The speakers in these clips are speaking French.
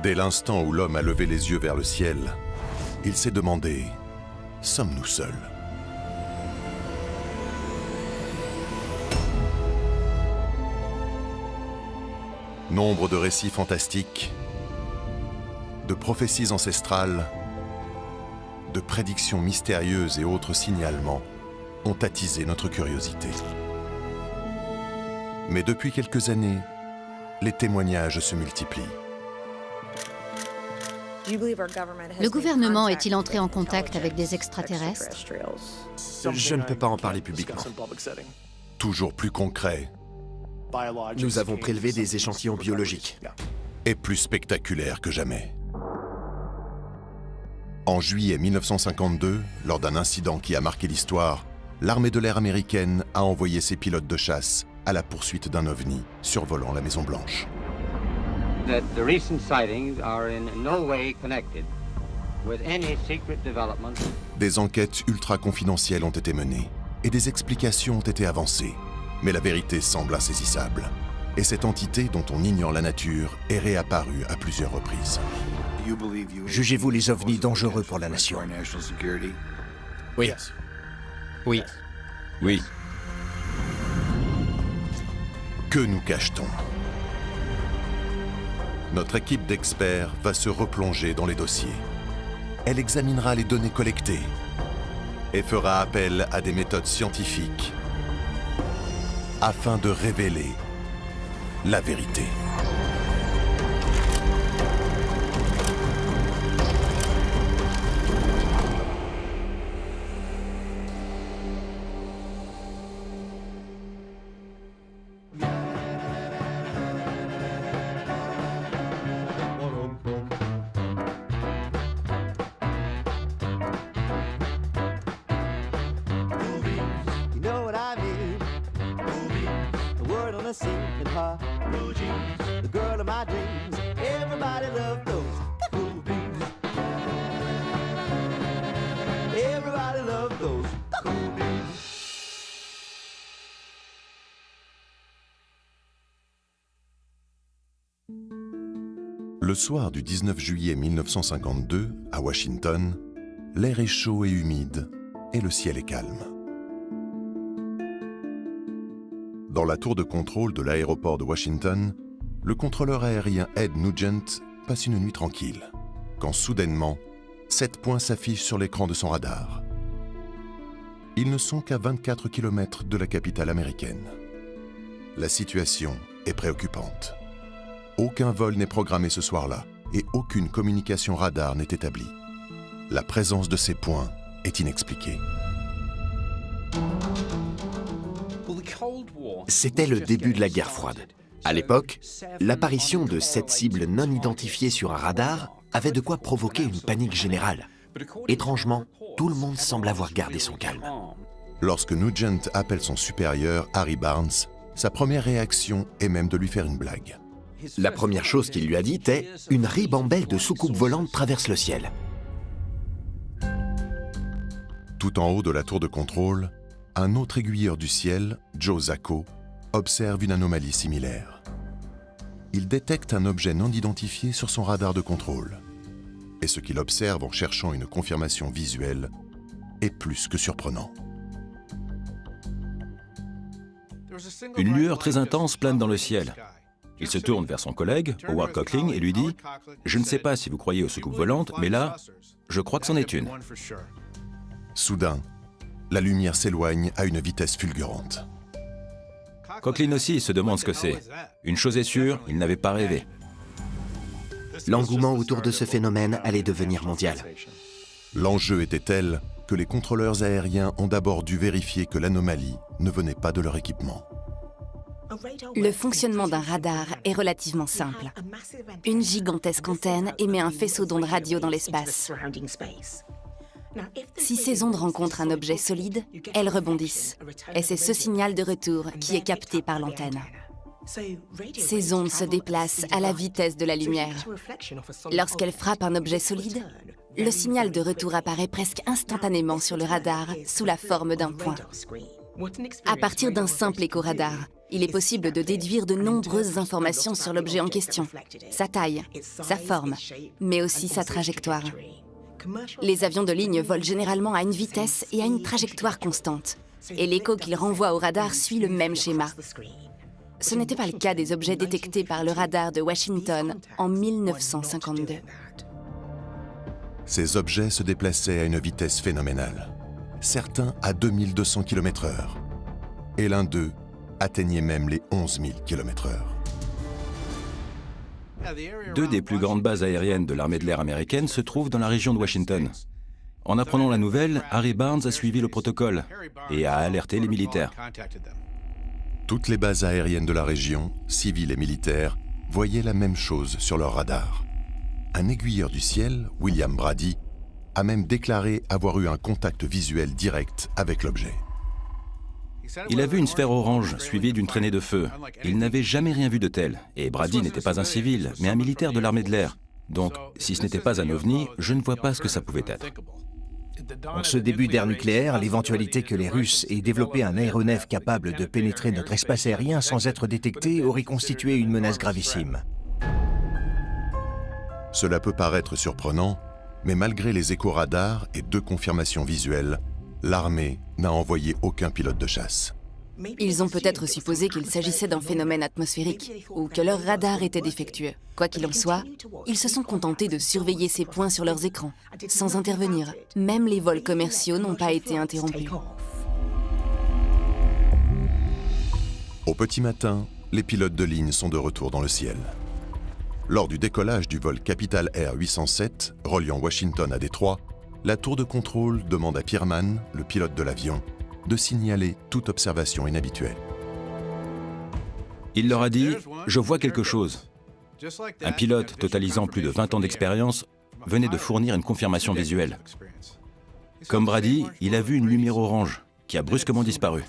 Dès l'instant où l'homme a levé les yeux vers le ciel, il s'est demandé, sommes-nous seuls ? Nombre de récits fantastiques, de prophéties ancestrales, de prédictions mystérieuses et autres signalements ont attisé notre curiosité. Mais depuis quelques années, les témoignages se multiplient. Le gouvernement est-il entré en contact avec des extraterrestres? Je ne peux pas en parler publiquement. Toujours plus concret Nous avons prélevé des échantillons biologiques. et plus spectaculaire que jamais. En juillet 1952, lors d'un incident qui a marqué l'histoire, l'armée de l'air américaine a envoyé ses pilotes de chasse à la poursuite d'un ovni survolant la Maison-Blanche. That the recent sightings are in no way connected with any secret development. Des enquêtes ultra confidentielles ont été menées et des explications ont été avancées. Mais la vérité semble insaisissable. Et cette entité dont on ignore la nature est réapparue à plusieurs reprises. Jugez-vous les ovnis dangereux pour la nation? Oui. Oui. Oui. Que nous cache-t-on? Notre équipe d'experts va se replonger dans les dossiers. Elle examinera les données collectées et fera appel à des méthodes scientifiques afin de révéler la vérité. You know what I mean? The word on a sinking heart. The girl of my dreams. Everybody loves those cool beans. Everybody loves those cool beans. Le soir du 19 juillet 1952, à Washington, l'air est chaud et humide et le ciel est calme. Dans la tour de contrôle de l'aéroport de Washington, le contrôleur aérien Ed Nugent passe une nuit tranquille, quand soudainement, 7 points s'affichent sur l'écran de son radar. Ils ne sont qu'à 24 km de la capitale américaine. La situation est préoccupante. Aucun vol n'est programmé ce soir-là et aucune communication radar n'est établie. La présence de ces points est inexpliquée. C'était le début de la guerre froide. À l'époque, l'apparition de cette cible non identifiée sur un radar avait de quoi provoquer une panique générale. Étrangement, tout le monde semble avoir gardé son calme. Lorsque Nugent appelle son supérieur, Harry Barnes, sa première réaction est même de lui faire une blague. La première chose qu'il lui a dite est « Une ribambelle de soucoupes volantes traverse le ciel ». Tout en haut de la tour de contrôle, un autre aiguilleur du ciel, Joe Zacco, observe une anomalie similaire. Il détecte un objet non identifié sur son radar de contrôle. Et ce qu'il observe en cherchant une confirmation visuelle est plus que surprenant. Une lueur très intense plane dans le ciel. Il se tourne vers son collègue, Howard Cockling, et lui dit « Je ne sais pas si vous croyez aux soucoupes volantes, mais là, je crois que c'en est une. » Soudain, la lumière s'éloigne à une vitesse fulgurante. Cockling aussi se demande ce que c'est. Une chose est sûre, il n'avait pas rêvé. L'engouement autour de ce phénomène allait devenir mondial. L'enjeu était tel que les contrôleurs aériens ont d'abord dû vérifier que l'anomalie ne venait pas de leur équipement. Le fonctionnement d'un radar est relativement simple. Une gigantesque antenne émet un faisceau d'ondes radio dans l'espace. Si ces ondes rencontrent un objet solide, elles rebondissent. Et c'est ce signal de retour qui est capté par l'antenne. Ces ondes se déplacent à la vitesse de la lumière. Lorsqu'elles frappent un objet solide, le signal de retour apparaît presque instantanément sur le radar sous la forme d'un point. À partir d'un simple écho-radar, Il est possible de déduire de nombreuses informations sur l'objet en question, sa taille, sa forme, mais aussi sa trajectoire. Les avions de ligne volent généralement à une vitesse et à une trajectoire constante, et l'écho qu'ils renvoient au radar suit le même schéma. Ce n'était pas le cas des objets détectés par le radar de Washington en 1952. Ces objets se déplaçaient à une vitesse phénoménale, certains à 2200 km/h, et l'un d'eux atteignait même les 11 000 km/h. Deux des plus grandes bases aériennes de l'armée de l'air américaine se trouvent dans la région de Washington. En apprenant la nouvelle, Harry Barnes a suivi le protocole et a alerté les militaires. Toutes les bases aériennes de la région, civiles et militaires, voyaient la même chose sur leur radar. Un aiguilleur du ciel, William Brady, a même déclaré avoir eu un contact visuel direct avec l'objet. Il a vu une sphère orange suivie d'une traînée de feu. Il n'avait jamais rien vu de tel. Et Brady n'était pas un civil, mais un militaire de l'armée de l'air. Donc, si ce n'était pas un ovni, je ne vois pas ce que ça pouvait être. En ce début d'ère nucléaire, l'éventualité que les Russes aient développé un aéronef capable de pénétrer notre espace aérien sans être détecté aurait constitué une menace gravissime. Cela peut paraître surprenant, mais malgré les échos radars et 2 confirmations visuelles, l'armée n'a envoyé aucun pilote de chasse. Ils ont peut-être supposé qu'il s'agissait d'un phénomène atmosphérique ou que leur radar était défectueux. Quoi qu'il en soit, ils se sont contentés de surveiller ces points sur leurs écrans, sans intervenir. Même les vols commerciaux n'ont pas été interrompus. Au petit matin, les pilotes de ligne sont de retour dans le ciel. Lors du décollage du vol Capital Air 807, reliant Washington à Détroit, la tour de contrôle demande à Pierman, le pilote de l'avion, de signaler toute observation inhabituelle. Il leur a dit « Je vois quelque chose ». Un pilote totalisant plus de 20 ans d'expérience venait de fournir une confirmation visuelle. Comme Brady, il a vu une lumière orange qui a brusquement disparu.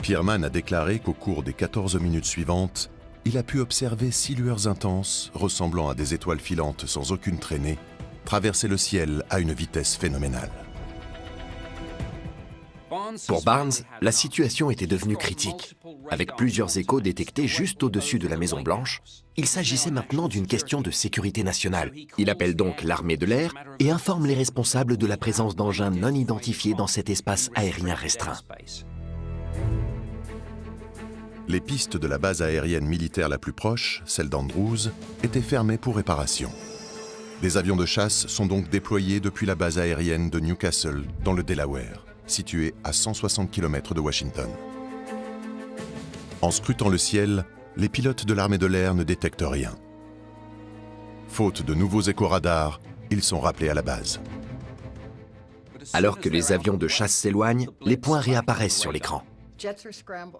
Pierman a déclaré qu'au cours des 14 minutes suivantes, il a pu observer 6 lueurs intenses, ressemblant à des étoiles filantes sans aucune traînée, traverser le ciel à une vitesse phénoménale. Pour Barnes, la situation était devenue critique. Avec plusieurs échos détectés juste au-dessus de la Maison-Blanche, il s'agissait maintenant d'une question de sécurité nationale. Il appelle donc l'armée de l'air et informe les responsables de la présence d'engins non identifiés dans cet espace aérien restreint. Les pistes de la base aérienne militaire la plus proche, celle d'Andrews, étaient fermées pour réparation. Des avions de chasse sont donc déployés depuis la base aérienne de Newcastle, dans le Delaware, située à 160 km de Washington. En scrutant le ciel, les pilotes de l'armée de l'air ne détectent rien. Faute de nouveaux échos radars, ils sont rappelés à la base. Alors que les avions de chasse s'éloignent, les points réapparaissent sur l'écran.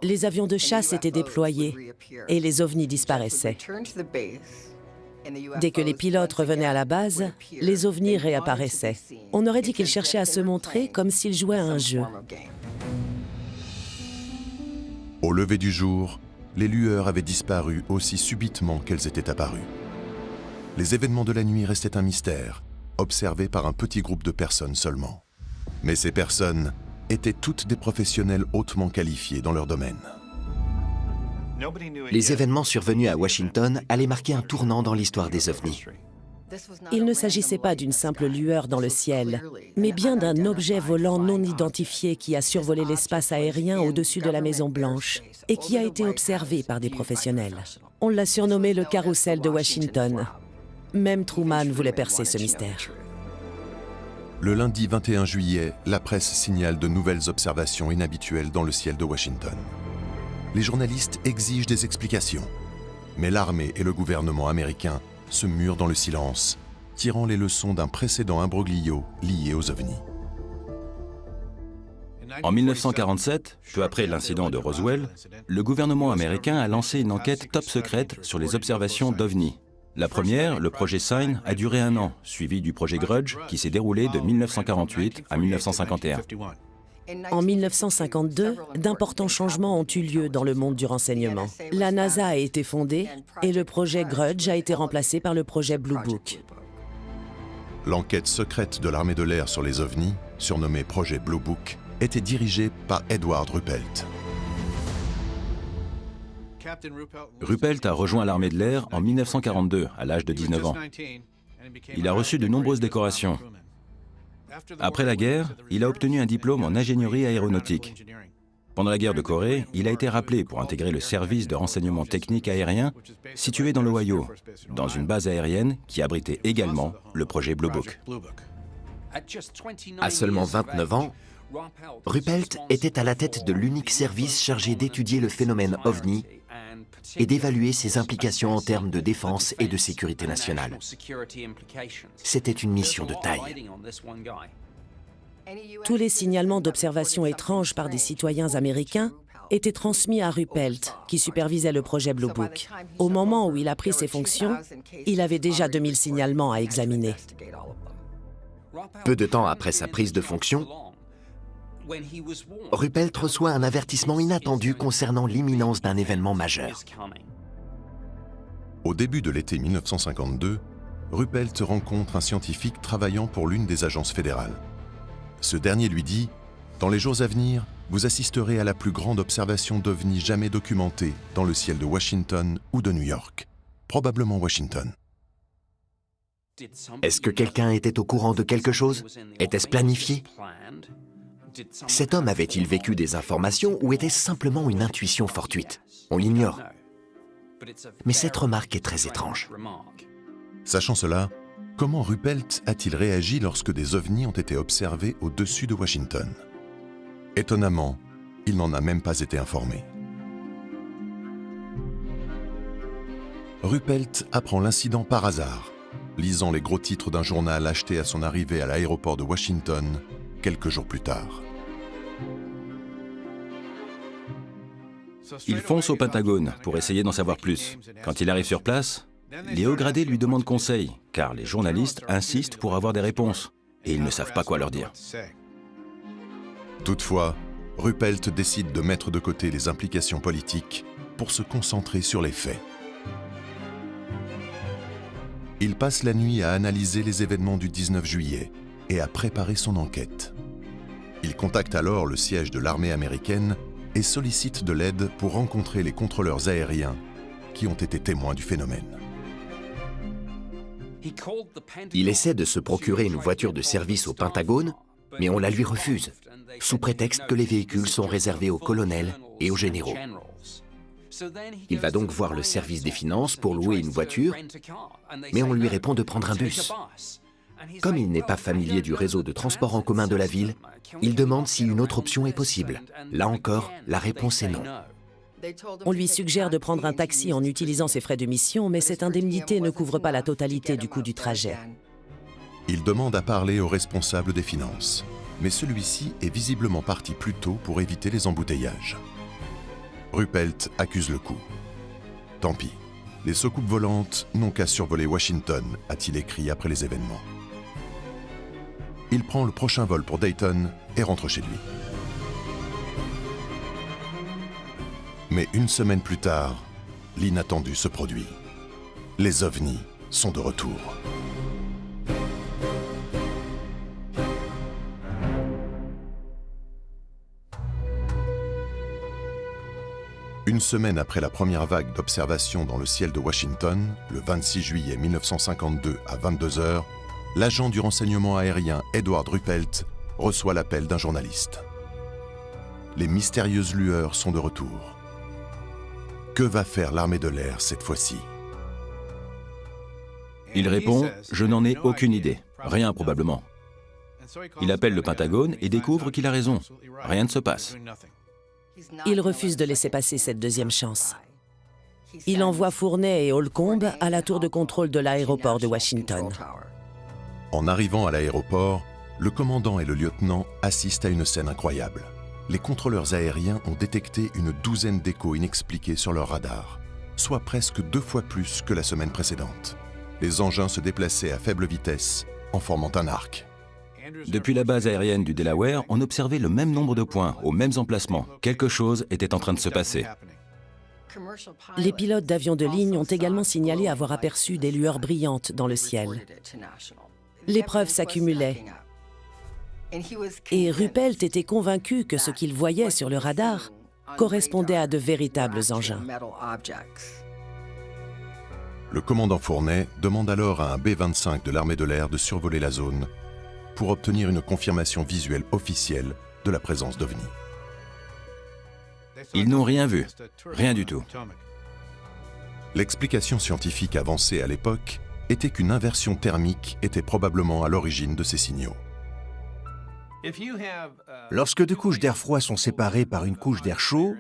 Les avions de chasse étaient déployés et les ovnis disparaissaient. Dès que les pilotes revenaient à la base, les ovnis réapparaissaient. On aurait dit qu'ils cherchaient à se montrer comme s'ils jouaient à un jeu. Au lever du jour, les lueurs avaient disparu aussi subitement qu'elles étaient apparues. Les événements de la nuit restaient un mystère, observé par un petit groupe de personnes seulement. Mais ces personnes étaient toutes des professionnels hautement qualifiés dans leur domaine. Les événements survenus à Washington allaient marquer un tournant dans l'histoire des ovnis. Il ne s'agissait pas d'une simple lueur dans le ciel, mais bien d'un objet volant non identifié qui a survolé l'espace aérien au-dessus de la Maison-Blanche et qui a été observé par des professionnels. On l'a surnommé le carrousel de Washington. Même Truman voulait percer ce mystère. Le lundi 21 juillet, la presse signale de nouvelles observations inhabituelles dans le ciel de Washington. Les journalistes exigent des explications, mais l'armée et le gouvernement américain se murent dans le silence, tirant les leçons d'un précédent imbroglio lié aux ovnis. En 1947, peu après l'incident de Roswell, le gouvernement américain a lancé une enquête top secrète sur les observations d'ovnis. La première, le projet Sign, a duré 1 an, suivi du projet Grudge, qui s'est déroulé de 1948 à 1951. En 1952, d'importants changements ont eu lieu dans le monde du renseignement. La NASA a été fondée et le projet Grudge a été remplacé par le projet Blue Book. L'enquête secrète de l'armée de l'air sur les ovnis, surnommée projet Blue Book, était dirigée par Edward Ruppelt. Ruppelt a rejoint l'armée de l'air en 1942, à l'âge de 19 ans. Il a reçu de nombreuses décorations. Après la guerre, il a obtenu un diplôme en ingénierie aéronautique. Pendant la guerre de Corée, il a été rappelé pour intégrer le service de renseignement technique aérien situé dans l'Ohio, dans une base aérienne qui abritait également le projet Blue Book. À seulement 29 ans, Ruppelt était à la tête de l'unique service chargé d'étudier le phénomène OVNI et d'évaluer ses implications en termes de défense et de sécurité nationale. C'était une mission de taille. Tous les signalements d'observations étranges par des citoyens américains étaient transmis à Ruppelt, qui supervisait le projet Blue Book. Au moment où il a pris ses fonctions, il avait déjà 2000 signalements à examiner. Peu de temps après sa prise de fonction, Ruppelt reçoit un avertissement inattendu concernant l'imminence d'un événement majeur. Au début de l'été 1952, Ruppelt rencontre un scientifique travaillant pour l'une des agences fédérales. Ce dernier lui dit « Dans les jours à venir, vous assisterez à la plus grande observation d'OVNI jamais documentée dans le ciel de Washington ou de New York. Probablement Washington. » Est-ce que quelqu'un était au courant de quelque chose? Était-ce planifié? Cet homme avait-il vécu des informations ou était-ce simplement une intuition fortuite? On l'ignore. Mais cette remarque est très étrange. Sachant cela, comment Ruppelt a-t-il réagi lorsque des ovnis ont été observés au-dessus de Washington? Étonnamment, il n'en a même pas été informé. Ruppelt apprend l'incident par hasard, lisant les gros titres d'un journal acheté à son arrivée à l'aéroport de Washington quelques jours plus tard. Il fonce au Pentagone pour essayer d'en savoir plus. Quand il arrive sur place, les hauts gradés lui demandent conseil, car les journalistes insistent pour avoir des réponses, et ils ne savent pas quoi leur dire. Toutefois, Ruppelt décide de mettre de côté les implications politiques pour se concentrer sur les faits. Il passe la nuit à analyser les événements du 19 juillet et à préparer son enquête. Il contacte alors le siège de l'armée américaine et sollicite de l'aide pour rencontrer les contrôleurs aériens qui ont été témoins du phénomène. Il essaie de se procurer une voiture de service au Pentagone, mais on la lui refuse, sous prétexte que les véhicules sont réservés aux colonels et aux généraux. Il va donc voir le service des finances pour louer une voiture, mais on lui répond de prendre un bus. Comme il n'est pas familier du réseau de transport en commun de la ville, il demande si une autre option est possible. Là encore, la réponse est non. On lui suggère de prendre un taxi en utilisant ses frais de mission, mais cette indemnité ne couvre pas la totalité du coût du trajet. Il demande à parler au responsable des finances, mais celui-ci est visiblement parti plus tôt pour éviter les embouteillages. Ruppelt accuse le coup. Tant pis, les soucoupes volantes n'ont qu'à survoler Washington, a-t-il écrit après les événements. Il prend le prochain vol pour Dayton et rentre chez lui. Mais une semaine plus tard, l'inattendu se produit. Les ovnis sont de retour. Une semaine après la première vague d'observation dans le ciel de Washington, le 26 juillet 1952 à 22 h, l'agent du renseignement aérien Edward Ruppelt reçoit l'appel d'un journaliste. Les mystérieuses lueurs sont de retour. Que va faire l'armée de l'air cette fois-ci? Il répond « Je n'en ai aucune idée. Rien probablement. » Il appelle le Pentagone et découvre qu'il a raison. Rien ne se passe. Il refuse de laisser passer cette deuxième chance. Il envoie Fournet et Holcomb à la tour de contrôle de l'aéroport de Washington. En arrivant à l'aéroport, le commandant et le lieutenant assistent à une scène incroyable. Les contrôleurs aériens ont détecté une douzaine d'échos inexpliqués sur leur radar, soit presque 2 fois plus que la semaine précédente. Les engins se déplaçaient à faible vitesse, en formant un arc. Depuis la base aérienne du Delaware, on observait le même nombre de points, aux mêmes emplacements. Quelque chose était en train de se passer. Les pilotes d'avions de ligne ont également signalé avoir aperçu des lueurs brillantes dans le ciel. Les preuves s'accumulaient. Et Ruppelt était convaincu que ce qu'il voyait sur le radar correspondaient à de véritables engins. Le commandant Fournet demande alors à un B-25 de l'armée de l'air de survoler la zone pour obtenir une confirmation visuelle officielle de la présence d'OVNI. Ils n'ont rien vu, rien du tout. L'explication scientifique avancée à l'époque était qu'une inversion thermique était probablement à l'origine de ces signaux. Lorsque deux couches d'air froid sont séparées par une couche d'air chaud,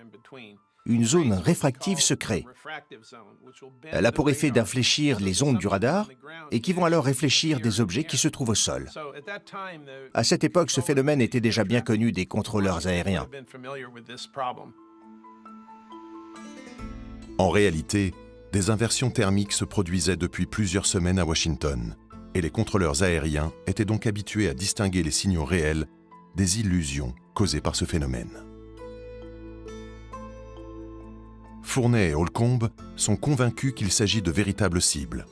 une zone réfractive se crée. Elle a pour effet d'infléchir les ondes du radar et qui vont alors réfléchir des objets qui se trouvent au sol. À cette époque, ce phénomène était déjà bien connu des contrôleurs aériens. En réalité, des inversions thermiques se produisaient depuis plusieurs semaines à Washington, et les contrôleurs aériens étaient donc habitués à distinguer les signaux réels des illusions causées par ce phénomène. Fournet et Holcomb sont convaincus qu'il s'agit de véritables cibles,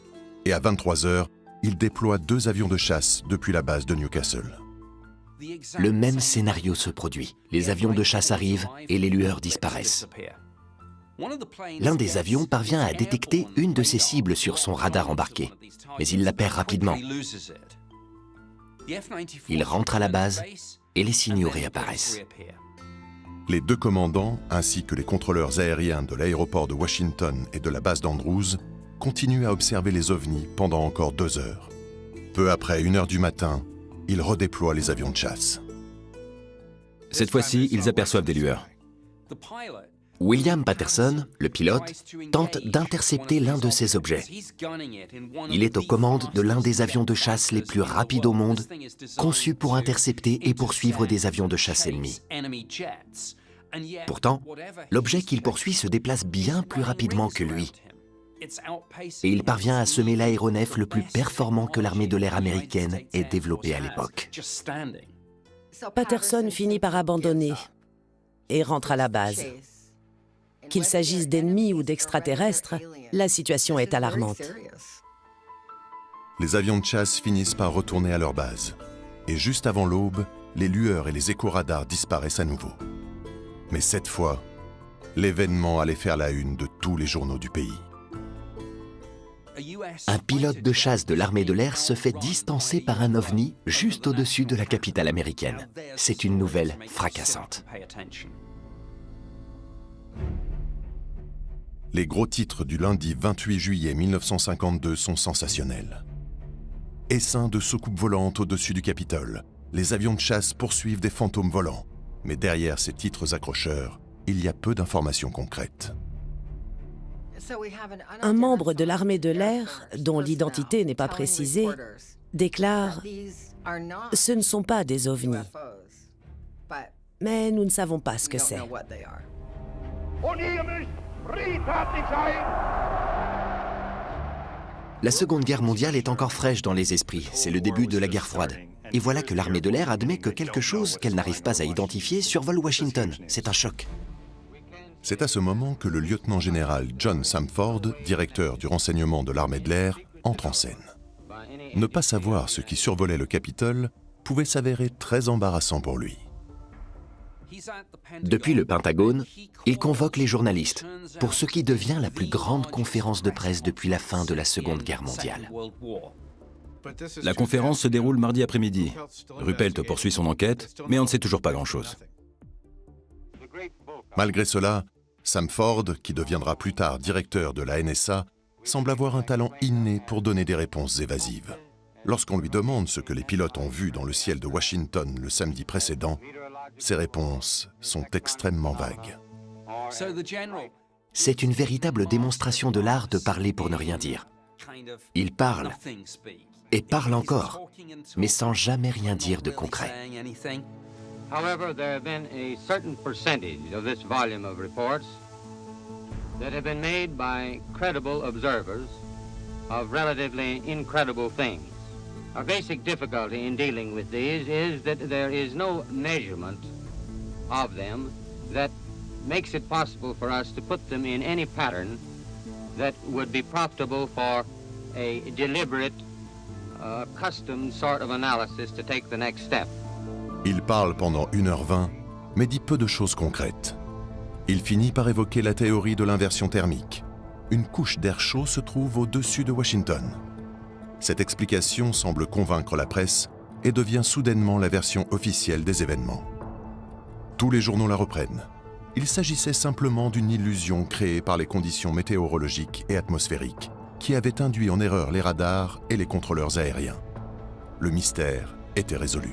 et à 23 heures, ils déploient 2 avions de chasse depuis la base de Newcastle. Le même scénario se produit. Les avions de chasse arrivent et les lueurs disparaissent. L'un des avions parvient à détecter une de ses cibles sur son radar embarqué, mais il la perd rapidement. Il rentre à la base et les signaux réapparaissent. Les 2 commandants, ainsi que les contrôleurs aériens de l'aéroport de Washington et de la base d'Andrews, continuent à observer les ovnis pendant encore 2 heures. Peu après 1 heure du matin, ils redéploient les avions de chasse. Cette fois-ci, ils aperçoivent des lueurs. William Patterson, le pilote, tente d'intercepter l'un de ces objets. Il est aux commandes de l'un des avions de chasse les plus rapides au monde, conçus pour intercepter et poursuivre des avions de chasse ennemis. Pourtant, l'objet qu'il poursuit se déplace bien plus rapidement que lui. Et il parvient à semer l'aéronef le plus performant que l'armée de l'air américaine ait développé à l'époque. Patterson finit par abandonner et rentre à la base. Qu'il s'agisse d'ennemis ou d'extraterrestres, la situation est alarmante. Les avions de chasse finissent par retourner à leur base. Et juste avant l'aube, les lueurs et les écho-radars disparaissent à nouveau. Mais cette fois, l'événement allait faire la une de tous les journaux du pays. Un pilote de chasse de l'armée de l'air se fait distancer par un ovni juste au-dessus de la capitale américaine. C'est une nouvelle fracassante. Les gros titres du lundi 28 juillet 1952 sont sensationnels. Essaim de soucoupes volantes au-dessus du Capitole. Les avions de chasse poursuivent des fantômes volants. Mais derrière ces titres accrocheurs, il y a peu d'informations concrètes. Un membre de l'armée de l'air, dont l'identité n'est pas précisée, déclare « Ce ne sont pas des ovnis, mais nous ne savons pas ce que c'est. » La Seconde Guerre mondiale est encore fraîche dans les esprits. C'est le début de la guerre froide. Et voilà que l'armée de l'air admet que quelque chose qu'elle n'arrive pas à identifier survole Washington. C'est un choc. C'est à ce moment que le lieutenant-général John Samford, directeur du renseignement de l'armée de l'air, entre en scène. Ne pas savoir ce qui survolait le Capitole pouvait s'avérer très embarrassant pour lui. Depuis le Pentagone, il convoque les journalistes pour ce qui devient la plus grande conférence de presse depuis la fin de la Seconde Guerre mondiale. La conférence se déroule mardi après-midi. Ruppelt poursuit son enquête, mais on ne sait toujours pas grand-chose. Malgré cela, Samford, qui deviendra plus tard directeur de la NSA, semble avoir un talent inné pour donner des réponses évasives. Lorsqu'on lui demande ce que les pilotes ont vu dans le ciel de Washington le samedi précédent, ses réponses sont extrêmement vagues. C'est une véritable démonstration de l'art de parler pour ne rien dire. Il parle, et parle encore, mais sans jamais rien dire de concret. However, there have been a certain percentage of this volume of reports that have been made by credible observers of relatively incredible things. Our basic difficulty in dealing with these is that there is no measurement of them that makes it possible for us to put them in any pattern that would be profitable for a deliberate, custom sort of analysis to take the next step. Il parle pendant 1h20, mais dit peu de choses concrètes. Il finit par évoquer la théorie de l'inversion thermique. Une couche d'air chaud se trouve au-dessus de Washington. Cette explication semble convaincre la presse et devient soudainement la version officielle des événements. Tous les journaux la reprennent. Il s'agissait simplement d'une illusion créée par les conditions météorologiques et atmosphériques qui avaient induit en erreur les radars et les contrôleurs aériens. Le mystère était résolu.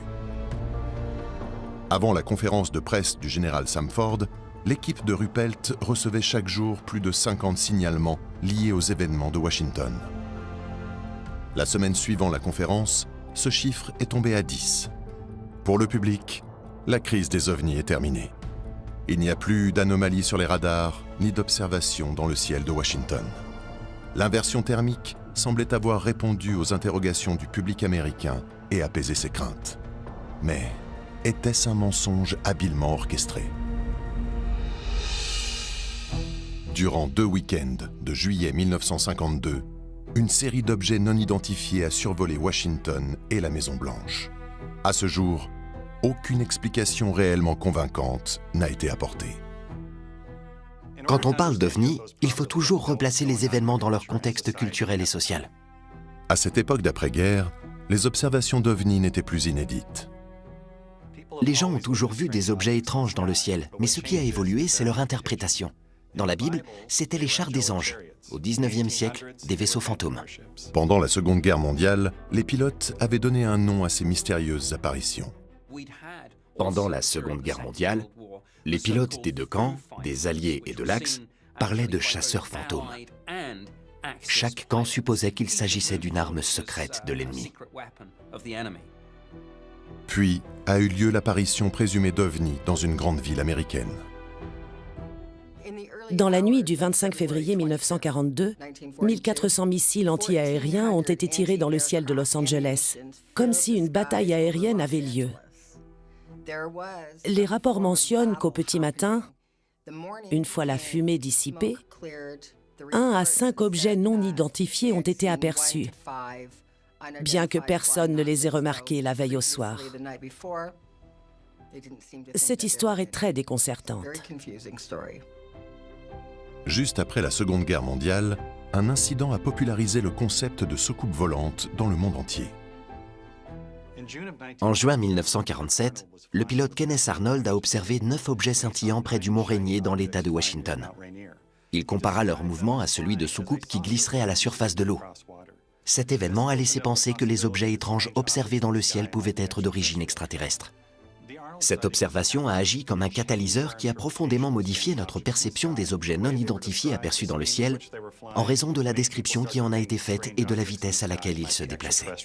Avant la conférence de presse du général Samford, l'équipe de Ruppelt recevait chaque jour plus de 50 signalements liés aux événements de Washington. La semaine suivant la conférence, ce chiffre est tombé à 10. Pour le public, la crise des ovnis est terminée. Il n'y a plus d'anomalies sur les radars, ni d'observations dans le ciel de Washington. L'inversion thermique semblait avoir répondu aux interrogations du public américain et apaisé ses craintes. Mais était-ce un mensonge habilement orchestré? Durant 2 week-ends de juillet 1952, une série d'objets non identifiés a survolé Washington et la Maison-Blanche. À ce jour, aucune explication réellement convaincante n'a été apportée. Quand on parle d'OVNI, il faut toujours replacer les événements dans leur contexte culturel et social. À cette époque d'après-guerre, les observations d'OVNI n'étaient plus inédites. Les gens ont toujours vu des objets étranges dans le ciel, mais ce qui a évolué, c'est leur interprétation. Dans la Bible, c'était les chars des anges. Au XIXe siècle, des vaisseaux fantômes. Pendant la Seconde Guerre mondiale, les pilotes avaient donné un nom à ces mystérieuses apparitions. Pendant la Seconde Guerre mondiale, les pilotes des deux camps, des Alliés et de l'Axe, parlaient de chasseurs fantômes. Chaque camp supposait qu'il s'agissait d'une arme secrète de l'ennemi. Puis a eu lieu l'apparition présumée d'OVNI dans une grande ville américaine. Dans la nuit du 25 février 1942, 1400 missiles anti-aériens ont été tirés dans le ciel de Los Angeles, comme si une bataille aérienne avait lieu. Les rapports mentionnent qu'au petit matin, une fois la fumée dissipée, 1 à 5 objets non identifiés ont été aperçus, bien que personne ne les ait remarqués la veille au soir. Cette histoire est très déconcertante. Juste après la Seconde Guerre mondiale, un incident a popularisé le concept de soucoupe volante dans le monde entier. En juin 1947, le pilote Kenneth Arnold a observé 9 objets scintillants près du mont Rainier dans l'État de Washington. Il compara leur mouvement à celui de soucoupes qui glisseraient à la surface de l'eau. Cet événement a laissé penser que les objets étranges observés dans le ciel pouvaient être d'origine extraterrestre. Cette observation a agi comme un catalyseur qui a profondément modifié notre perception des objets non identifiés aperçus dans le ciel en raison de la description qui en a été faite et de la vitesse à laquelle ils se déplaçaient.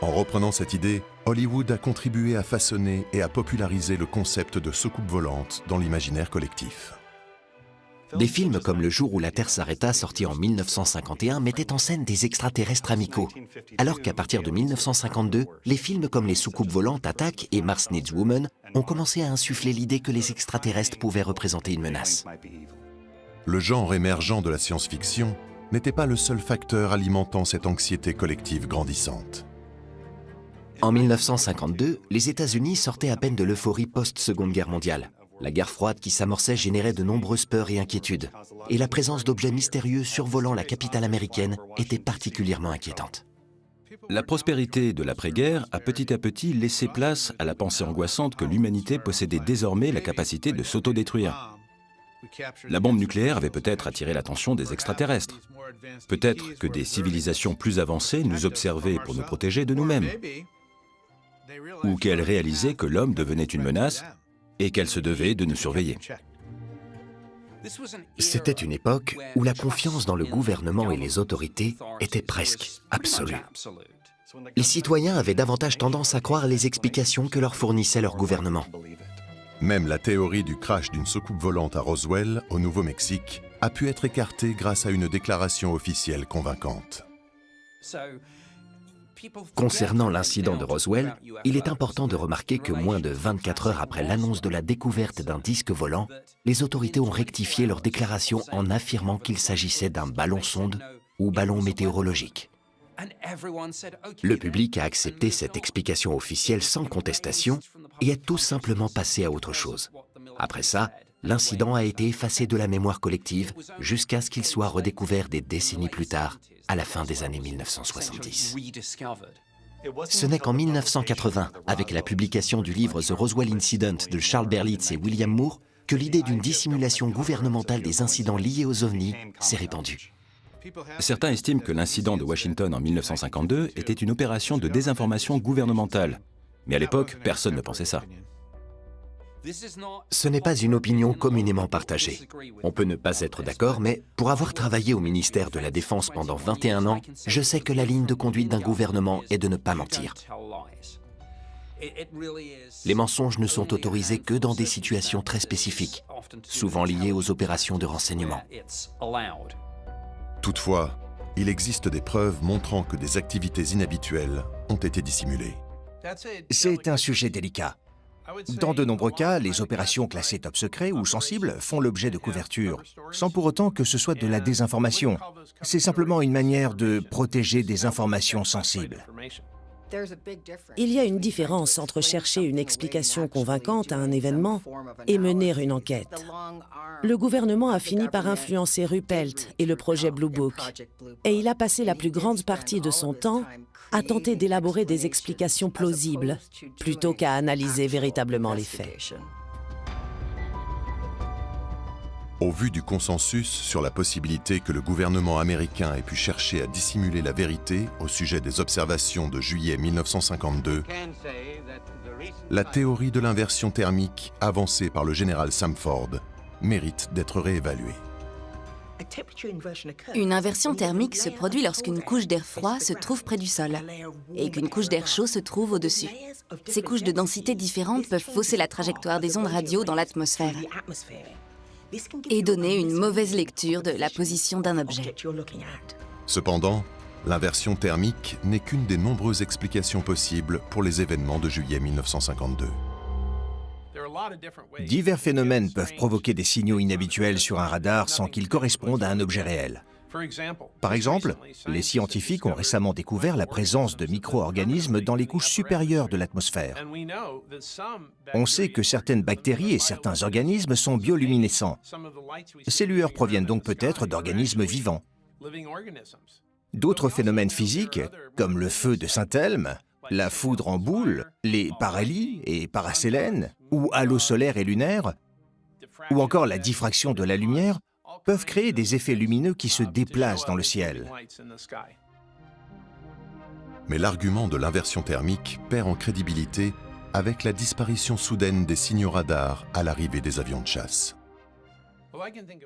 En reprenant cette idée, Hollywood a contribué à façonner et à populariser le concept de soucoupe volante dans l'imaginaire collectif. Des films comme Le jour où la Terre s'arrêta, sorti en 1951, mettaient en scène des extraterrestres amicaux, alors qu'à partir de 1952, les films comme Les soucoupes volantes attaquent et Mars Needs Woman ont commencé à insuffler l'idée que les extraterrestres pouvaient représenter une menace. Le genre émergent de la science-fiction n'était pas le seul facteur alimentant cette anxiété collective grandissante. En 1952, les États-Unis sortaient à peine de l'euphorie post-Seconde Guerre mondiale. La guerre froide qui s'amorçait générait de nombreuses peurs et inquiétudes. Et la présence d'objets mystérieux survolant la capitale américaine était particulièrement inquiétante. La prospérité de l'après-guerre a petit à petit laissé place à la pensée angoissante que l'humanité possédait désormais la capacité de s'autodétruire. La bombe nucléaire avait peut-être attiré l'attention des extraterrestres. Peut-être que des civilisations plus avancées nous observaient pour nous protéger de nous-mêmes. Ou qu'elles réalisaient que l'homme devenait une menace et qu'elles se devaient de nous surveiller. C'était une époque où la confiance dans le gouvernement et les autorités était presque absolue. Les citoyens avaient davantage tendance à croire les explications que leur fournissait leur gouvernement. Même la théorie du crash d'une soucoupe volante à Roswell, au Nouveau-Mexique, a pu être écartée grâce à une déclaration officielle convaincante. Concernant l'incident de Roswell, il est important de remarquer que moins de 24 heures après l'annonce de la découverte d'un disque volant, les autorités ont rectifié leur déclaration en affirmant qu'il s'agissait d'un ballon-sonde ou ballon météorologique. Le public a accepté cette explication officielle sans contestation et est tout simplement passé à autre chose. Après ça, l'incident a été effacé de la mémoire collective jusqu'à ce qu'il soit redécouvert des décennies plus tard, à la fin des années 1970. Ce n'est qu'en 1980, avec la publication du livre The Roswell Incident de Charles Berlitz et William Moore, que l'idée d'une dissimulation gouvernementale des incidents liés aux ovnis s'est répandue. Certains estiment que l'incident de Washington en 1952 était une opération de désinformation gouvernementale. Mais à l'époque, personne ne pensait ça. Ce n'est pas une opinion communément partagée. On peut ne pas être d'accord, mais pour avoir travaillé au ministère de la Défense pendant 21 ans, je sais que la ligne de conduite d'un gouvernement est de ne pas mentir. Les mensonges ne sont autorisés que dans des situations très spécifiques, souvent liées aux opérations de renseignement. Toutefois, il existe des preuves montrant que des activités inhabituelles ont été dissimulées. C'est un sujet délicat. Dans de nombreux cas, les opérations classées top secret ou sensibles font l'objet de couverture, sans pour autant que ce soit de la désinformation. C'est simplement une manière de protéger des informations sensibles. Il y a une différence entre chercher une explication convaincante à un événement et mener une enquête. Le gouvernement a fini par influencer Ruppelt et le projet Blue Book, et il a passé la plus grande partie de son temps à tenter d'élaborer des explications plausibles, plutôt qu'à analyser véritablement les faits. Au vu du consensus sur la possibilité que le gouvernement américain ait pu chercher à dissimuler la vérité au sujet des observations de juillet 1952, la théorie de l'inversion thermique avancée par le général Samford mérite d'être réévaluée. Une inversion thermique se produit lorsqu'une couche d'air froid se trouve près du sol et qu'une couche d'air chaud se trouve au-dessus. Ces couches de densité différentes peuvent fausser la trajectoire des ondes radio dans l'atmosphère et donner une mauvaise lecture de la position d'un objet. Cependant, l'inversion thermique n'est qu'une des nombreuses explications possibles pour les événements de juillet 1952. Divers phénomènes peuvent provoquer des signaux inhabituels sur un radar sans qu'ils correspondent à un objet réel. Par exemple, les scientifiques ont récemment découvert la présence de micro-organismes dans les couches supérieures de l'atmosphère. On sait que certaines bactéries et certains organismes sont bioluminescents. Ces lueurs proviennent donc peut-être d'organismes vivants. D'autres phénomènes physiques, comme le feu de Saint-Elme, la foudre en boule, les paralyes et parasélènes, ou halos solaires et lunaires, ou encore la diffraction de la lumière, peuvent créer des effets lumineux qui se déplacent dans le ciel. Mais l'argument de l'inversion thermique perd en crédibilité avec la disparition soudaine des signaux radars à l'arrivée des avions de chasse.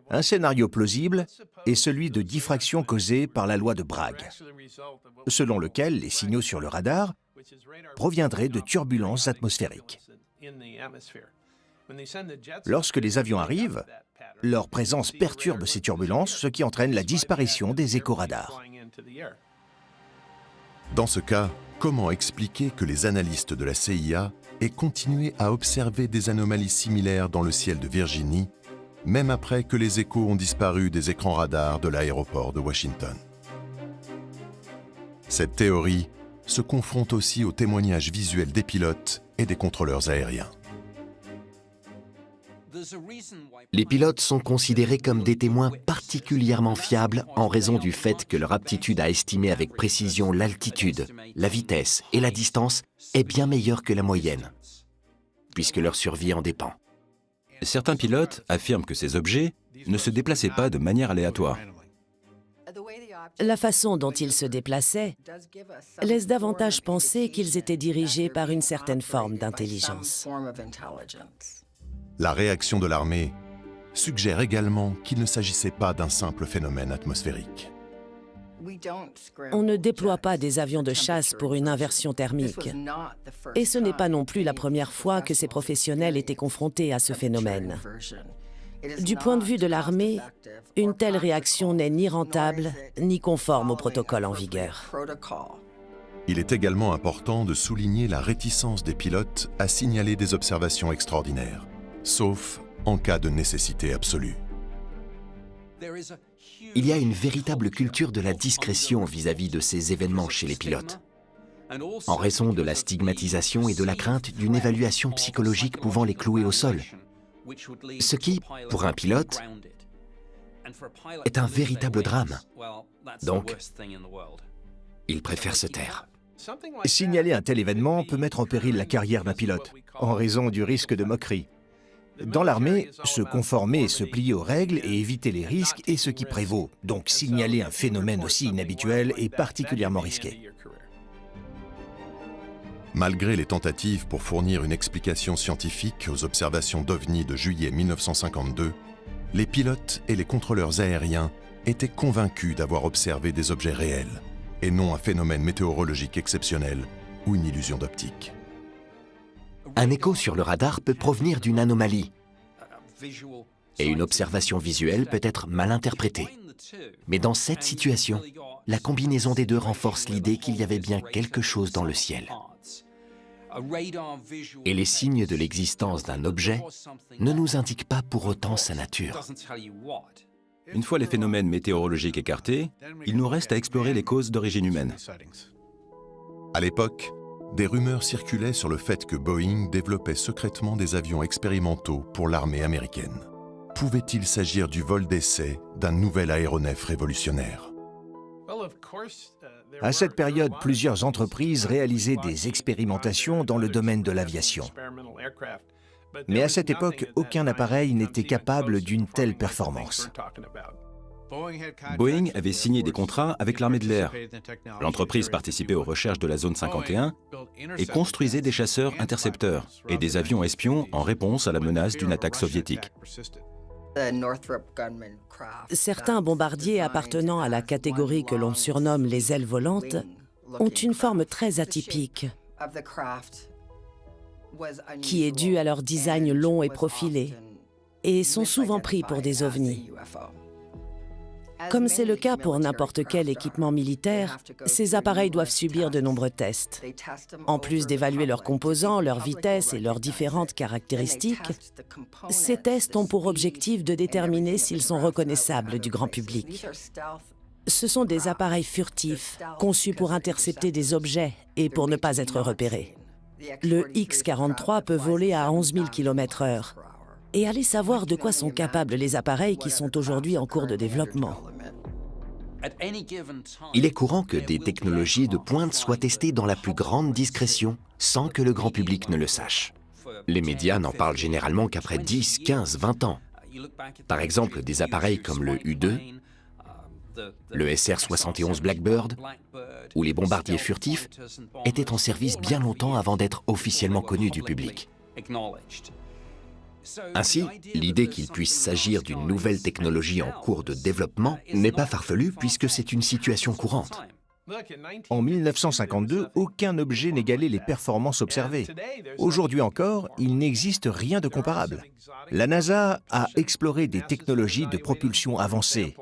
Un scénario plausible est celui de diffraction causée par la loi de Bragg, selon lequel les signaux sur le radar proviendraient de turbulences atmosphériques. Lorsque les avions arrivent, leur présence perturbe ces turbulences, ce qui entraîne la disparition des écho-radars. Dans ce cas, comment expliquer que les analystes de la CIA aient continué à observer des anomalies similaires dans le ciel de Virginie, même après que les échos ont disparu des écrans radars de l'aéroport de Washington? Cette théorie se confronte aussi aux témoignages visuels des pilotes et des contrôleurs aériens. Les pilotes sont considérés comme des témoins particulièrement fiables en raison du fait que leur aptitude à estimer avec précision l'altitude, la vitesse et la distance est bien meilleure que la moyenne, puisque leur survie en dépend. Certains pilotes affirment que ces objets ne se déplaçaient pas de manière aléatoire. La façon dont ils se déplaçaient laisse davantage penser qu'ils étaient dirigés par une certaine forme d'intelligence. La réaction de l'armée suggère également qu'il ne s'agissait pas d'un simple phénomène atmosphérique. On ne déploie pas des avions de chasse pour une inversion thermique. Et ce n'est pas non plus la première fois que ces professionnels étaient confrontés à ce phénomène. Du point de vue de l'armée, une telle réaction n'est ni rentable, ni conforme au protocole en vigueur. Il est également important de souligner la réticence des pilotes à signaler des observations extraordinaires, sauf en cas de nécessité absolue. Il y a une véritable culture de la discrétion vis-à-vis de ces événements chez les pilotes, en raison de la stigmatisation et de la crainte d'une évaluation psychologique pouvant les clouer au sol. Ce qui, pour un pilote, est un véritable drame. Donc, il préfère se taire. Signaler un tel événement peut mettre en péril la carrière d'un pilote, en raison du risque de moquerie. Dans l'armée, se conformer, se plier aux règles et éviter les risques est ce qui prévaut. Donc signaler un phénomène aussi inhabituel est particulièrement risqué. Malgré les tentatives pour fournir une explication scientifique aux observations d'OVNI de juillet 1952, les pilotes et les contrôleurs aériens étaient convaincus d'avoir observé des objets réels, et non un phénomène météorologique exceptionnel ou une illusion d'optique. Un écho sur le radar peut provenir d'une anomalie, et une observation visuelle peut être mal interprétée. Mais dans cette situation, la combinaison des deux renforce l'idée qu'il y avait bien quelque chose dans le ciel. Et les signes de l'existence d'un objet ne nous indiquent pas pour autant sa nature. Une fois les phénomènes météorologiques écartés, il nous reste à explorer les causes d'origine humaine. À l'époque, des rumeurs circulaient sur le fait que Boeing développait secrètement des avions expérimentaux pour l'armée américaine. Pouvait-il s'agir du vol d'essai d'un nouvel aéronef révolutionnaire ? À cette période, plusieurs entreprises réalisaient des expérimentations dans le domaine de l'aviation. Mais à cette époque, aucun appareil n'était capable d'une telle performance. Boeing avait signé des contrats avec l'armée de l'air. L'entreprise participait aux recherches de la zone 51 et construisait des chasseurs intercepteurs et des avions espions en réponse à la menace d'une attaque soviétique. Certains bombardiers appartenant à la catégorie que l'on surnomme les ailes volantes ont une forme très atypique, qui est due à leur design long et profilé, et sont souvent pris pour des ovnis. Comme c'est le cas pour n'importe quel équipement militaire, ces appareils doivent subir de nombreux tests. En plus d'évaluer leurs composants, leur vitesse et leurs différentes caractéristiques, ces tests ont pour objectif de déterminer s'ils sont reconnaissables du grand public. Ce sont des appareils furtifs, conçus pour intercepter des objets et pour ne pas être repérés. Le X-43 peut voler à 11 000 km/h. Et allez savoir de quoi sont capables les appareils qui sont aujourd'hui en cours de développement. Il est courant que des technologies de pointe soient testées dans la plus grande discrétion, sans que le grand public ne le sache. Les médias n'en parlent généralement qu'après 10, 15, 20 ans. Par exemple, des appareils comme le U-2, le SR-71 Blackbird ou les bombardiers furtifs étaient en service bien longtemps avant d'être officiellement connus du public. Ainsi, l'idée qu'il puisse s'agir d'une nouvelle technologie en cours de développement n'est pas farfelue puisque c'est une situation courante. En 1952, aucun objet n'égalait les performances observées. Aujourd'hui encore, il n'existe rien de comparable. La NASA a exploré des technologies de propulsion avancées,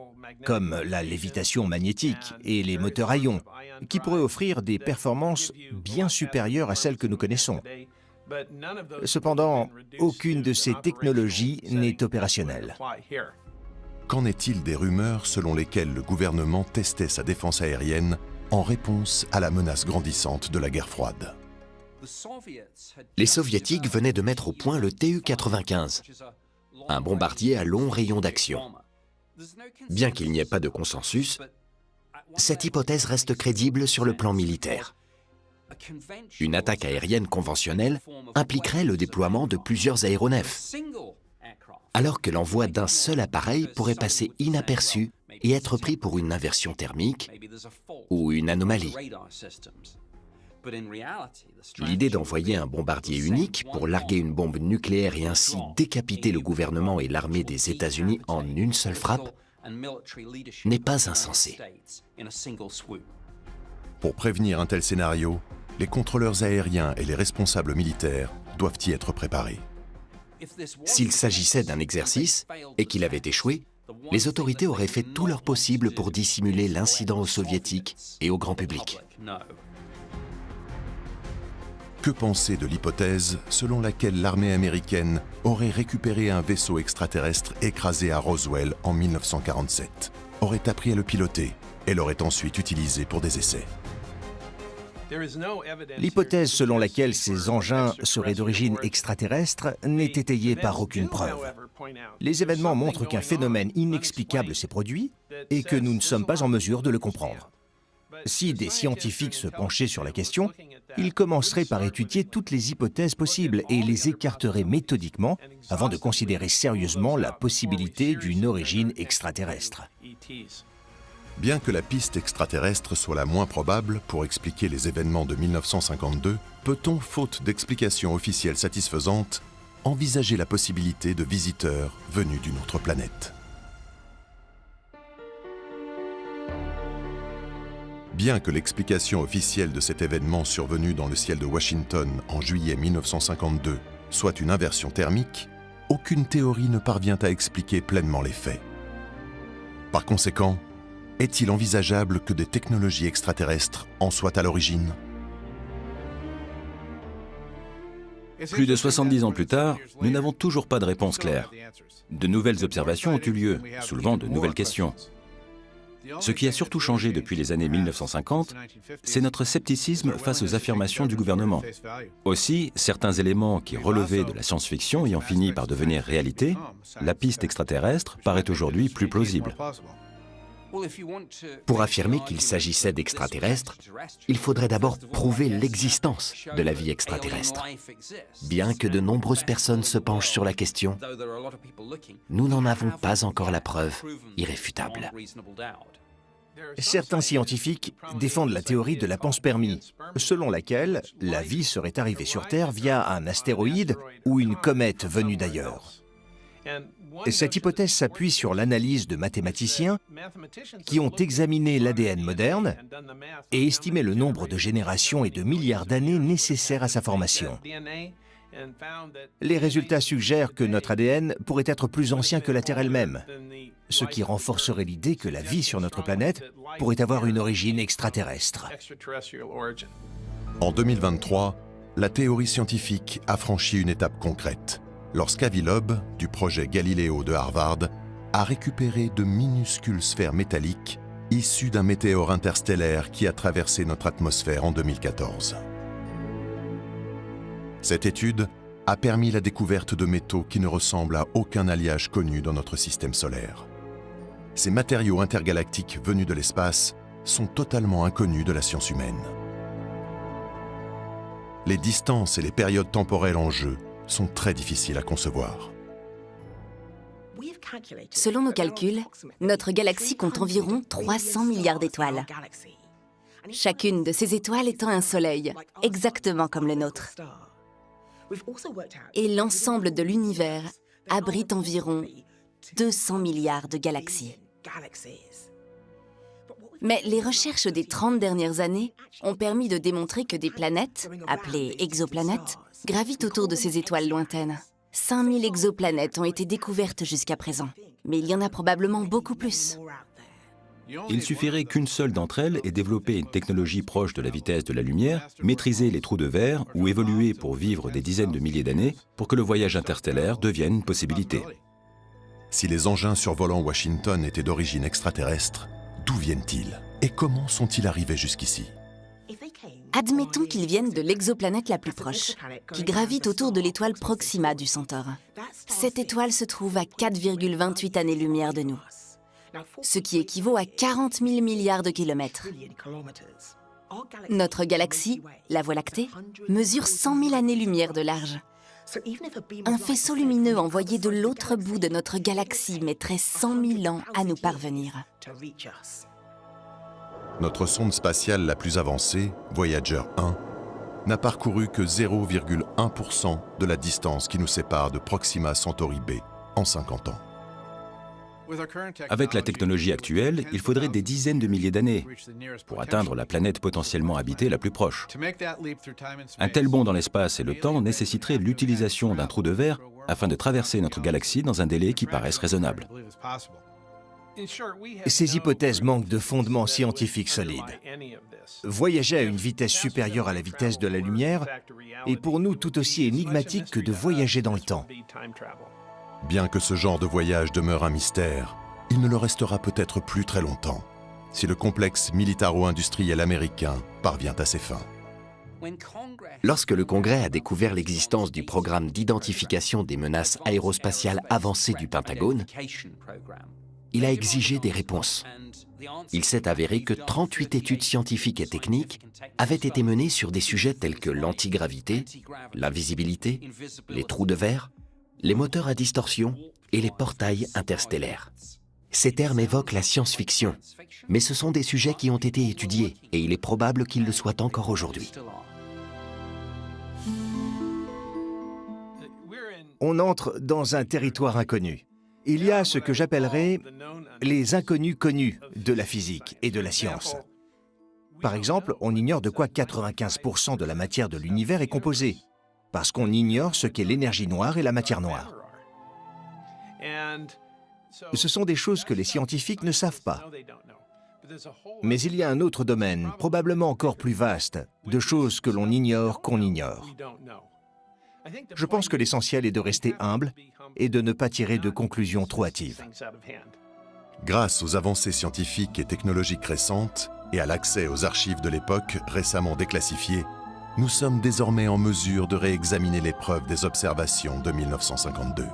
comme la lévitation magnétique et les moteurs à ion, qui pourraient offrir des performances bien supérieures à celles que nous connaissons. Cependant, aucune de ces technologies n'est opérationnelle. Qu'en est-il des rumeurs selon lesquelles le gouvernement testait sa défense aérienne en réponse à la menace grandissante de la guerre froide ? Les Soviétiques venaient de mettre au point le Tu-95, un bombardier à long rayon d'action. Bien qu'il n'y ait pas de consensus, cette hypothèse reste crédible sur le plan militaire. Une attaque aérienne conventionnelle impliquerait le déploiement de plusieurs aéronefs, alors que l'envoi d'un seul appareil pourrait passer inaperçu et être pris pour une inversion thermique ou une anomalie. L'idée d'envoyer un bombardier unique pour larguer une bombe nucléaire et ainsi décapiter le gouvernement et l'armée des États-Unis en une seule frappe n'est pas insensée. Pour prévenir un tel scénario, les contrôleurs aériens et les responsables militaires doivent y être préparés. S'il s'agissait d'un exercice et qu'il avait échoué, les autorités auraient fait tout leur possible pour dissimuler l'incident aux soviétiques et au grand public. Que penser de l'hypothèse selon laquelle l'armée américaine aurait récupéré un vaisseau extraterrestre écrasé à Roswell en 1947, aurait appris à le piloter et l'aurait ensuite utilisé pour des essais ? L'hypothèse selon laquelle ces engins seraient d'origine extraterrestre n'est étayée par aucune preuve. Les événements montrent qu'un phénomène inexplicable s'est produit et que nous ne sommes pas en mesure de le comprendre. Si des scientifiques se penchaient sur la question, ils commenceraient par étudier toutes les hypothèses possibles et les écarteraient méthodiquement avant de considérer sérieusement la possibilité d'une origine extraterrestre. Bien que la piste extraterrestre soit la moins probable pour expliquer les événements de 1952, peut-on, faute d'explications officielles satisfaisantes, envisager la possibilité de visiteurs venus d'une autre planète? Bien que l'explication officielle de cet événement survenu dans le ciel de Washington en juillet 1952 soit une inversion thermique, aucune théorie ne parvient à expliquer pleinement les faits. Par conséquent, est-il envisageable que des technologies extraterrestres en soient à l'origine? Plus de 70 ans plus tard, nous n'avons toujours pas de réponse claire. De nouvelles observations ont eu lieu, soulevant de nouvelles questions. Ce qui a surtout changé depuis les années 1950, c'est notre scepticisme face aux affirmations du gouvernement. Aussi, certains éléments qui relevaient de la science-fiction ayant fini par devenir réalité, la piste extraterrestre paraît aujourd'hui plus plausible. Pour affirmer qu'il s'agissait d'extraterrestres, il faudrait d'abord prouver l'existence de la vie extraterrestre. Bien que de nombreuses personnes se penchent sur la question, nous n'en avons pas encore la preuve irréfutable. Certains scientifiques défendent la théorie de la panspermie, selon laquelle la vie serait arrivée sur Terre via un astéroïde ou une comète venue d'ailleurs. Cette hypothèse s'appuie sur l'analyse de mathématiciens qui ont examiné l'ADN moderne et estimé le nombre de générations et de milliards d'années nécessaires à sa formation. Les résultats suggèrent que notre ADN pourrait être plus ancien que la Terre elle-même, ce qui renforcerait l'idée que la vie sur notre planète pourrait avoir une origine extraterrestre. En 2023, la théorie scientifique a franchi une étape concrète, lorsqu'Avi Loeb, du projet Galileo de Harvard, a récupéré de minuscules sphères métalliques issues d'un météore interstellaire qui a traversé notre atmosphère en 2014. Cette étude a permis la découverte de métaux qui ne ressemblent à aucun alliage connu dans notre système solaire. Ces matériaux intergalactiques venus de l'espace sont totalement inconnus de la science humaine. Les distances et les périodes temporelles en jeu sont très difficiles à concevoir. Selon nos calculs, notre galaxie compte environ 300 milliards d'étoiles. Chacune de ces étoiles étant un soleil, exactement comme le nôtre. Et l'ensemble de l'univers abrite environ 200 milliards de galaxies. Mais les recherches des 30 dernières années ont permis de démontrer que des planètes, appelées exoplanètes, gravitent autour de ces étoiles lointaines. 5000 exoplanètes ont été découvertes jusqu'à présent, mais il y en a probablement beaucoup plus. Il suffirait qu'une seule d'entre elles ait développé une technologie proche de la vitesse de la lumière, maîtrisé les trous de verre ou évolué pour vivre des dizaines de milliers d'années pour que le voyage interstellaire devienne une possibilité. Si les engins survolant Washington étaient d'origine extraterrestre, d'où viennent-ils et comment sont-ils arrivés jusqu'ici? Admettons qu'ils viennent de l'exoplanète la plus proche, qui gravite autour de l'étoile Proxima du Centaure. Cette étoile se trouve à 4,28 années-lumière de nous, ce qui équivaut à 40 000 milliards de kilomètres. Notre galaxie, la Voie lactée, mesure 100 000 années-lumière de large. Un faisceau lumineux envoyé de l'autre bout de notre galaxie mettrait 100 000 ans à nous parvenir. Notre sonde spatiale la plus avancée, Voyager 1, n'a parcouru que 0,1% de la distance qui nous sépare de Proxima Centauri B en 50 ans. Avec la technologie actuelle, il faudrait des dizaines de milliers d'années pour atteindre la planète potentiellement habitée la plus proche. Un tel bond dans l'espace et le temps nécessiterait l'utilisation d'un trou de verre afin de traverser notre galaxie dans un délai qui paraisse raisonnable. Ces hypothèses manquent de fondements scientifiques solides. Voyager à une vitesse supérieure à la vitesse de la lumière est pour nous tout aussi énigmatique que de voyager dans le temps. Bien que ce genre de voyage demeure un mystère, il ne le restera peut-être plus très longtemps, si le complexe militaro-industriel américain parvient à ses fins. Lorsque le Congrès a découvert l'existence du programme d'identification des menaces aérospatiales avancées du Pentagone, il a exigé des réponses. Il s'est avéré que 38 études scientifiques et techniques avaient été menées sur des sujets tels que l'antigravité, l'invisibilité, les trous de verre, les moteurs à distorsion et les portails interstellaires. Ces termes évoquent la science-fiction, mais ce sont des sujets qui ont été étudiés et il est probable qu'ils le soient encore aujourd'hui. On entre dans un territoire inconnu. Il y a ce que j'appellerais les inconnus connus de la physique et de la science. Par exemple, on ignore de quoi 95% de la matière de l'univers est composée, parce qu'on ignore ce qu'est l'énergie noire et la matière noire. Ce sont des choses que les scientifiques ne savent pas. Mais il y a un autre domaine, probablement encore plus vaste, de choses que l'on ignore qu'on ignore. Je pense que l'essentiel est de rester humble et de ne pas tirer de conclusions trop hâtives. Grâce aux avancées scientifiques et technologiques récentes et à l'accès aux archives de l'époque récemment déclassifiées, nous sommes désormais en mesure de réexaminer les preuves des observations de 1952.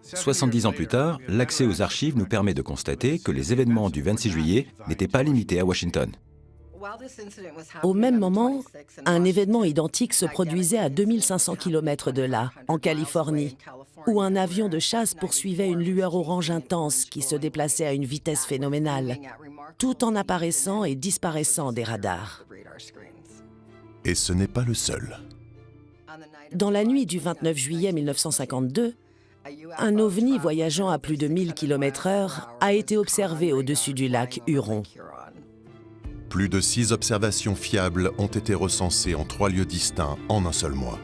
70 ans plus tard, l'accès aux archives nous permet de constater que les événements du 26 juillet n'étaient pas limités à Washington. Au même moment, un événement identique se produisait à 2500 km de là, en Californie, où un avion de chasse poursuivait une lueur orange intense qui se déplaçait à une vitesse phénoménale, tout en apparaissant et disparaissant des radars. Et ce n'est pas le seul. Dans la nuit du 29 juillet 1952, un ovni voyageant à plus de 1000 km/h a été observé au-dessus du lac Huron. Plus de 6 observations fiables ont été recensées en 3 lieux distincts en un seul mois.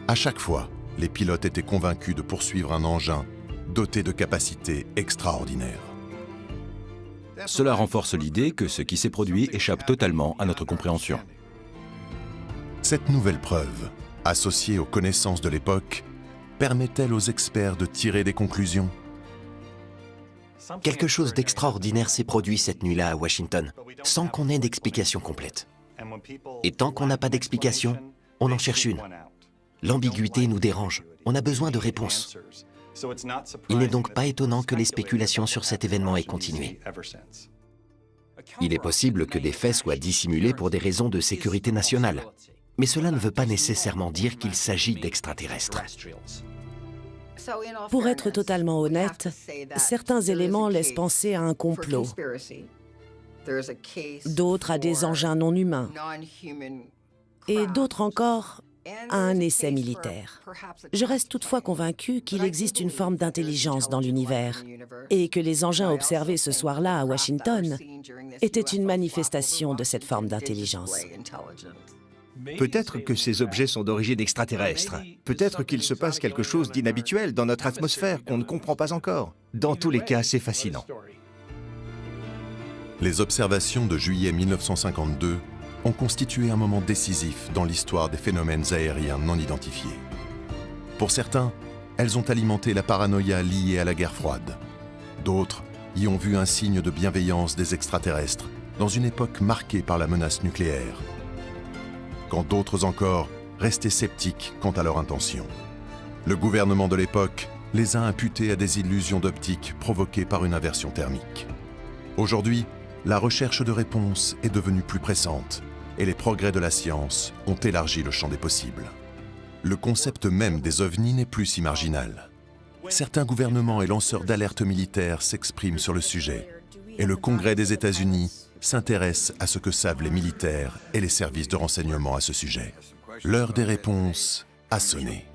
À chaque fois, les pilotes étaient convaincus de poursuivre un engin doté de capacités extraordinaires. Cela renforce l'idée que ce qui s'est produit échappe totalement à notre compréhension. Cette nouvelle preuve, associée aux connaissances de l'époque, permet-elle aux experts de tirer des conclusions ? Quelque chose d'extraordinaire s'est produit cette nuit-là à Washington, sans qu'on ait d'explication complète. Et tant qu'on n'a pas d'explication, on en cherche une. L'ambiguïté nous dérange, on a besoin de réponses. Il n'est donc pas étonnant que les spéculations sur cet événement aient continué. Il est possible que des faits soient dissimulés pour des raisons de sécurité nationale, mais cela ne veut pas nécessairement dire qu'il s'agit d'extraterrestres. Pour être totalement honnête, certains éléments laissent penser à un complot, d'autres à des engins non humains, et d'autres encore à un essai militaire. Je reste toutefois convaincu qu'il existe une forme d'intelligence dans l'univers et que les engins observés ce soir-là à Washington étaient une manifestation de cette forme d'intelligence. Peut-être que ces objets sont d'origine extraterrestre. Peut-être qu'il se passe quelque chose d'inhabituel dans notre atmosphère qu'on ne comprend pas encore. Dans tous les cas, c'est fascinant. Les observations de juillet 1952 ont constitué un moment décisif dans l'histoire des phénomènes aériens non identifiés. Pour certains, elles ont alimenté la paranoïa liée à la guerre froide. D'autres y ont vu un signe de bienveillance des extraterrestres dans une époque marquée par la menace nucléaire. Quand d'autres encore restaient sceptiques quant à leur intention. Le gouvernement de l'époque les a imputés à des illusions d'optique provoquées par une inversion thermique. Aujourd'hui, la recherche de réponses est devenue plus pressante et les progrès de la science ont élargi le champ des possibles. Le concept même des ovnis n'est plus si marginal. Certains gouvernements et lanceurs d'alerte militaires s'expriment sur le sujet et le Congrès des États-Unis s'intéresse à ce que savent les militaires et les services de renseignement à ce sujet. L'heure des réponses a sonné.